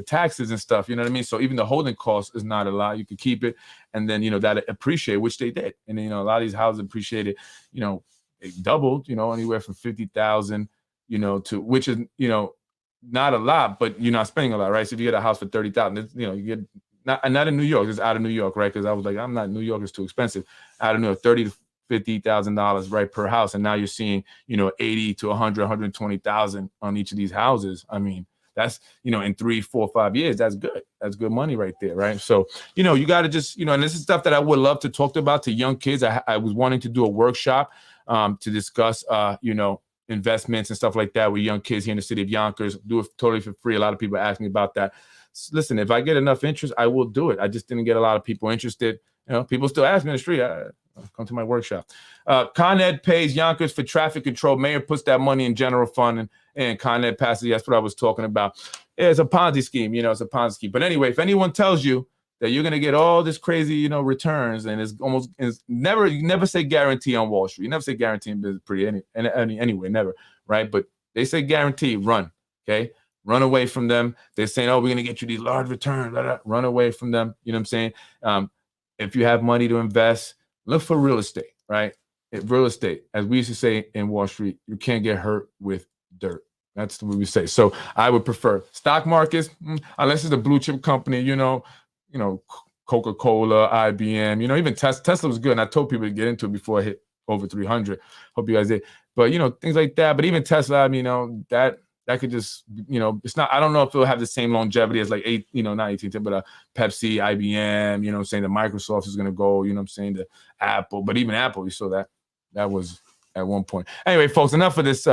taxes and stuff, you know what I mean? So even the holding cost is not a lot. You could keep it, and then that appreciate, which they did. And then, a lot of these houses appreciated, it doubled, anywhere from 50,000, to, which is, not a lot, but you're not spending a lot, right? So if you get a house for 30,000, you get not in New York, it's out of New York, right? Because I was like, I'm not, New York is too expensive. Out of New York, $30,000 to $50,000, right, per house. And now you're seeing, 80 to 100, 120,000 on each of these houses. I mean, that's, in 3, 4, 5 years, that's good. That's good money right there, right? So, you got to just, and this is stuff that I would love to talk about to young kids. I was wanting to do a workshop to discuss, investments and stuff like that with young kids here in the city of Yonkers. Do it totally for free. A lot of people ask me about that. Listen, if I get enough interest, I will do it. I just didn't get a lot of people interested. People still ask me in the street, come to my workshop. Con Ed pays Yonkers for traffic control. Mayor puts that money in general fund, and Con Ed passes. That's what I was talking about. Yeah, it's a Ponzi scheme, it's a Ponzi scheme. But anyway, if anyone tells you that you're going to get all this crazy, returns, and you never say guarantee on Wall Street. You never say guarantee in business anyway, never, right? But they say guarantee, run, okay? Run away from them. They're saying, oh, we're going to get you these large returns. Blah, blah. Run away from them. You know what I'm saying? If you have money to invest, look for real estate, right? Real estate, as we used to say in Wall Street, you can't get hurt with dirt. That's what we say. So I would prefer stock markets, unless it's a blue chip company, Coca-Cola, IBM, even Tesla was good. And I told people to get into it before I hit over 300. Hope you guys did. But, things like that. But even Tesla, I mean, that could just, it's not, I don't know if it'll have the same longevity as like not 18, but Pepsi, IBM, saying that Microsoft is going to go, the Apple, but even Apple, you saw that was at one point. Anyway, folks, enough of this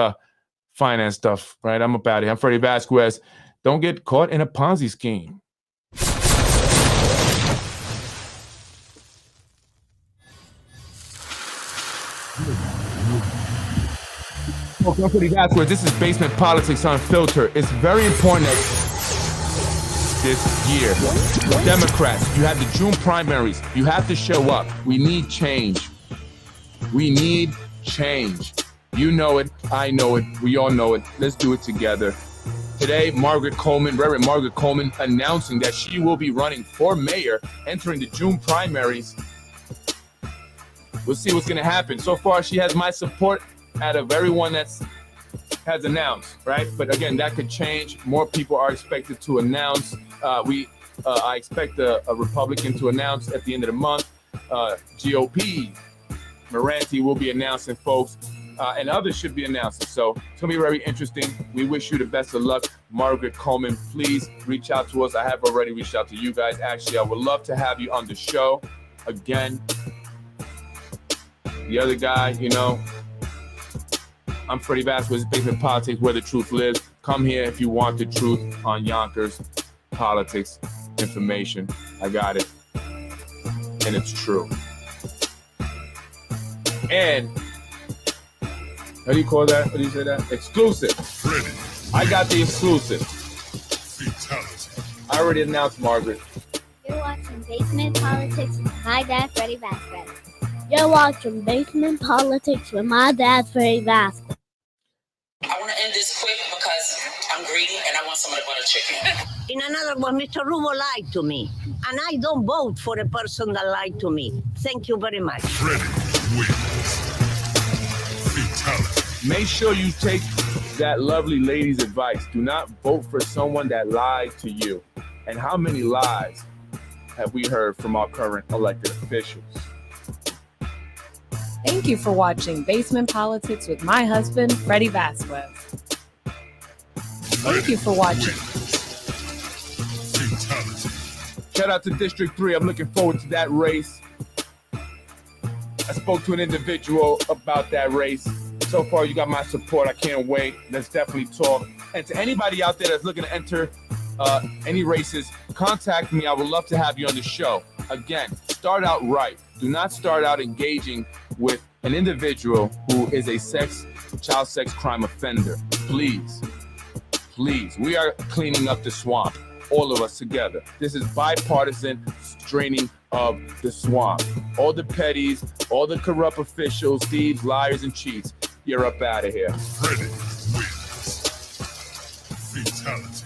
finance stuff, right? I'm up out of here. I'm Freddie Vasquez. Don't get caught in a Ponzi scheme. Welcome to the guys where this is Basement Politics Unfiltered. It's very important that this year, Democrats, you have the June primaries. You have to show up. We need change. We need change. You know it. I know it. We all know it. Let's do it together. Today, Reverend Margaret Coleman, announcing that she will be running for mayor, entering the June primaries. We'll see what's going to happen. So far, she has my support out of everyone has announced, right? But again, that could change. More people are expected to announce. I expect a Republican to announce at the end of the month. GOP, Moranti will be announcing, folks, and others should be announcing. So it's going to be very interesting. We wish you the best of luck. Margaret Coleman, please reach out to us. I have already reached out to you guys. Actually, I would love to have you on the show again. The other guy, I'm Freddie Vasquez, Basement Politics, where the truth lives. Come here if you want the truth on Yonkers politics information. I got it. And it's true. And How do you call that? How do you say that? Exclusive. Freddie I got the exclusive. Fatality. I already announced, Margaret. You're watching Basement Politics with my dad, Freddie Vasquez. You're watching Basement Politics with my dad, Freddie Vasquez. I want to end this quick because I'm greedy and I want some of the butter chicken. In another one, Mr. Rubo lied to me. And I don't vote for the person that lied to me. Thank you very much. Freddie wins. Fatality. Make sure you take that lovely lady's advice. Do not vote for someone that lied to you. And how many lies have we heard from our current elected officials? Thank you for watching Basement Politics with my husband, Freddie Vasquez. Thank you for watching. Fatality. Shout out to District 3. I'm looking forward to that race. I spoke to an individual about that race. So far, you got my support. I can't wait. Let's definitely talk. And to anybody out there that's looking to enter any races, contact me. I would love to have you on the show. Again, start out right. Do not start out engaging with an individual who is a child sex crime offender. Please, we are cleaning up the swamp, all of us together. This is bipartisan draining of the swamp. All the petties, all the corrupt officials, thieves, liars, and cheats, you're up out of here. Freddie wins. Fatality.